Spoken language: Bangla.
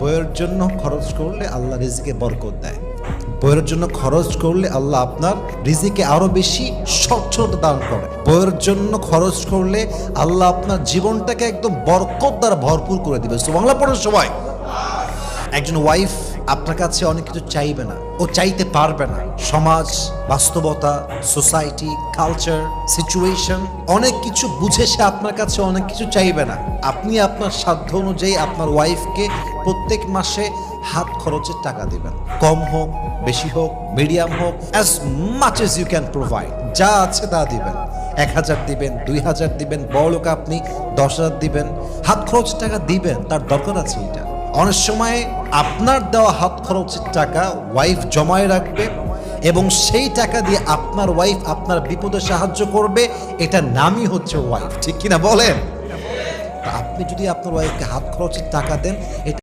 বইয়ের জন্য খরচ করলে আল্লাহ রিজিকে বরকত দেয়। বইয়ের জন্য খরচ করলে আল্লাহ আপনার রিজিকে আরো বেশি সচ্ছলতা দান করে। বইয়ের জন্য খরচ করলে আল্লাহ আপনার জীবনটাকে একদম বরকত দ্বারা ভরপুর করে দিবে। সুবহানাল্লাহ পড়ার সময় একজন ওয়াইফ আপনার কাছে অনেক কিছু চাইবে না, ও চাইতে পারবে না। সমাজ, বাস্তবতা, সোসাইটি, কালচার, সিচুয়েশন অনেক কিছু বুঝে সে আপনার কাছে অনেক কিছু চাইবে না। আপনি আপনার সাধ্য অনুযায়ী আপনার ওয়াইফকে প্রত্যেক মাসে হাত খরচের টাকা দিবেন, কম হোক বেশি হোক মিডিয়াম হোক, as much as you can provide. যা আছে তা দিবেন। 1000 দিবেন, 2000 দিবেন, বড় লোক আপনি 10,000 দিবেন, হাত খরচ টাকা দিবেন। তার দরকার আছে এটা। অনেক সময় আপনার দেওয়া হাত খরচের টাকা ওয়াইফ জমায় রাখবে এবং সেই টাকা দিয়ে আপনার ওয়াইফ আপনার বিপদে সাহায্য করবে। এটা নামই হচ্ছে ওয়াইফ, ঠিক কিনা বলেন? আপনি যদি আপনার ওয়াইফকে হাত খরচের টাকা দেন, এটা